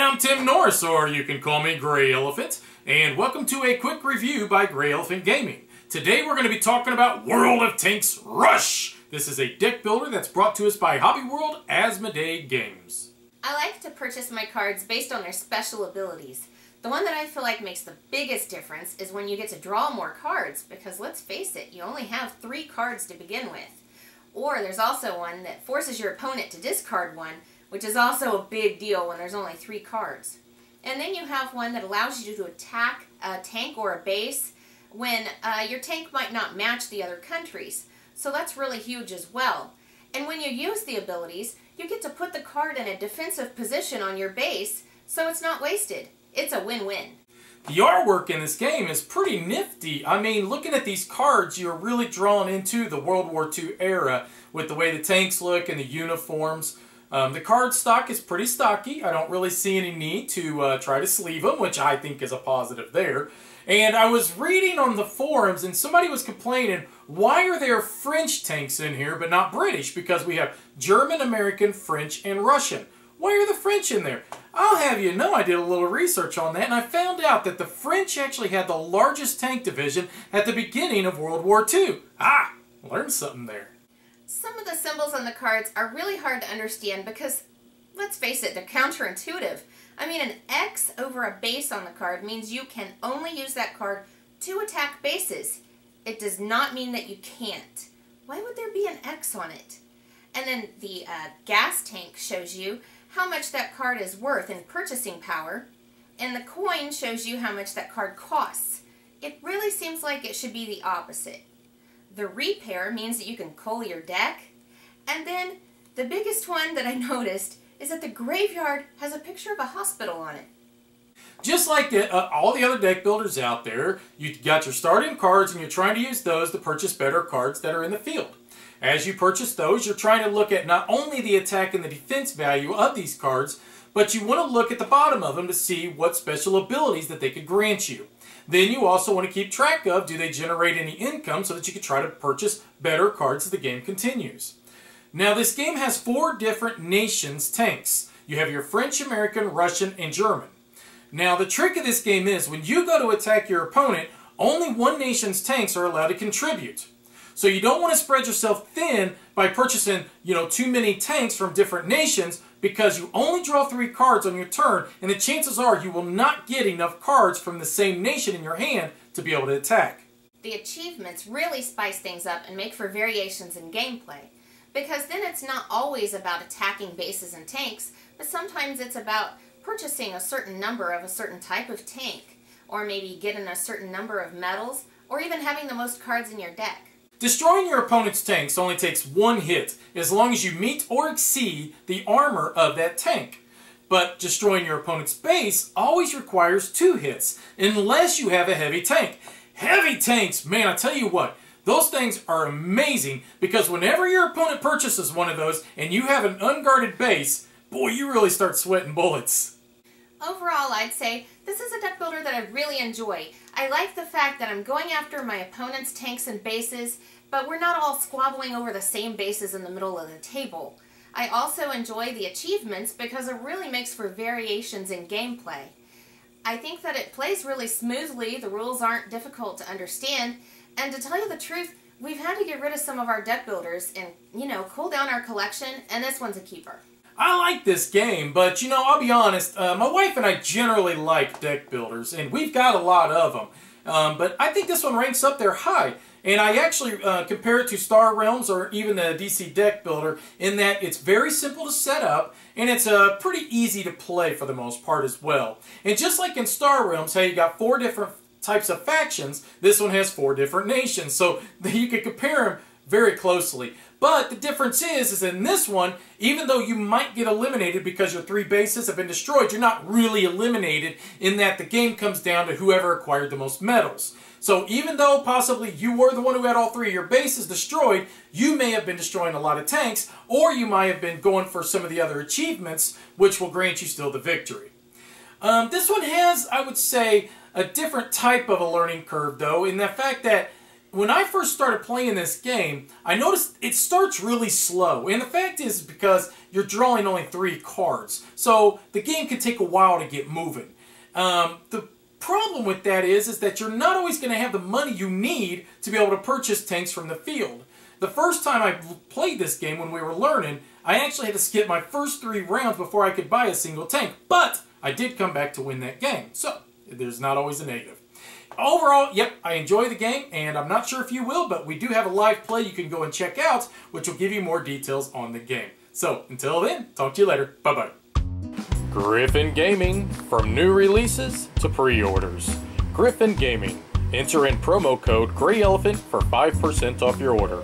I'm Tim Norris, or you can call me GreyElephant, and welcome to a quick review by GreyElephant Gaming. Today we're going to be talking about World of Tanks Rush. This is a deck builder that's brought to us by Hobby World Asmodee Games. I like to purchase my cards based on their special abilities. The one that I feel like makes the biggest difference is when you get to draw more cards, because let's face it, you only have 3 cards to begin with. Or there's also one that forces your opponent to discard one, which is also a big deal when there's only 3 cards. And then you have one that allows you to attack a tank or a base when your tank might not match the other countries. So that's really huge as well. And when you use the abilities, you get to put the card in a defensive position on your base, so it's not wasted. It's a win-win. The artwork in this game is pretty nifty. I mean, looking at these cards, you're really drawn into the World War II era with the way the tanks look and the uniforms. The card stock is pretty stocky. I don't really see any need to try to sleeve them, which I think is a positive there. And I was reading on the forums, and somebody was complaining, why are there French tanks in here but not British? Because we have German, American, French, and Russian. Why are the French in there? I'll have you know I did a little research on that, and I found out that the French actually had the largest tank division at the beginning of World War II. Ah, learned something there. Some of the symbols on the cards are really hard to understand because, let's face it, they're counterintuitive. I mean, an X over a base on the card means you can only use that card to attack bases. It does not mean that you can't. Why would there be an X on it? And then the gas tank shows you how much that card is worth in purchasing power, and the coin shows you how much that card costs. It really seems like it should be the opposite. The repair means that you can cull your deck, and then the biggest one that I noticed is that the graveyard has a picture of a hospital on it. Just like all the other deck builders out there, you got your starting cards and you're trying to use those to purchase better cards that are in the field. As you purchase those, you're trying to look at not only the attack and the defense value of these cards, but you want to look at the bottom of them to see what special abilities that they could grant you. Then you also want to keep track of, do they generate any income so that you can try to purchase better cards as the game continues. Now this game has 4 different nations' tanks. You have your French, American, Russian, and German. Now the trick of this game is when you go to attack your opponent, only one nation's tanks are allowed to contribute. So you don't want to spread yourself thin by purchasing, too many tanks from different nations, because you only draw 3 cards on your turn, and the chances are you will not get enough cards from the same nation in your hand to be able to attack. The achievements really spice things up and make for variations in gameplay, because then it's not always about attacking bases and tanks, but sometimes it's about purchasing a certain number of a certain type of tank, or maybe getting a certain number of medals, or even having the most cards in your deck. Destroying your opponent's tanks only takes 1 hit, as long as you meet or exceed the armor of that tank. But destroying your opponent's base always requires 2 hits, unless you have a heavy tank. Heavy tanks, man, I tell you what, those things are amazing, because whenever your opponent purchases one of those and you have an unguarded base, boy, you really start sweating bullets. Overall, I'd say this is a deck builder that I really enjoy. I like the fact that I'm going after my opponent's tanks and bases, but we're not all squabbling over the same bases in the middle of the table. I also enjoy the achievements because it really makes for variations in gameplay. I think that it plays really smoothly, the rules aren't difficult to understand, and to tell you the truth, we've had to get rid of some of our deck builders and, cool down our collection, and this one's a keeper. I like this game, but I'll be honest, my wife and I generally like deck builders, and we've got a lot of them. But I think this one ranks up there high, and I actually compare it to Star Realms or even the DC deck builder in that it's very simple to set up, and it's pretty easy to play for the most part as well. And just like in Star Realms, how you got 4 different types of factions, this one has 4 different nations, so you can compare them very closely. But the difference is in this one, even though you might get eliminated because your 3 bases have been destroyed, you're not really eliminated in that the game comes down to whoever acquired the most medals. So even though possibly you were the one who had all 3 of your bases destroyed, you may have been destroying a lot of tanks, or you might have been going for some of the other achievements, which will grant you still the victory. This one has, I would say, a different type of a learning curve, though, in the fact that when I first started playing this game, I noticed it starts really slow. And the fact is because you're drawing only 3 cards. So the game can take a while to get moving. The problem with that is that you're not always going to have the money you need to be able to purchase tanks from the field. The first time I played this game when we were learning, I actually had to skip my first 3 rounds before I could buy a single tank. But I did come back to win that game. So there's not always a negative. Overall, yep, I enjoy the game, and I'm not sure if you will, but we do have a live play you can go and check out, which will give you more details on the game. So, until then, talk to you later. Bye-bye. Griffin Gaming, from new releases to pre-orders. Griffin Gaming. Enter in promo code GreyElephant for 5% off your order.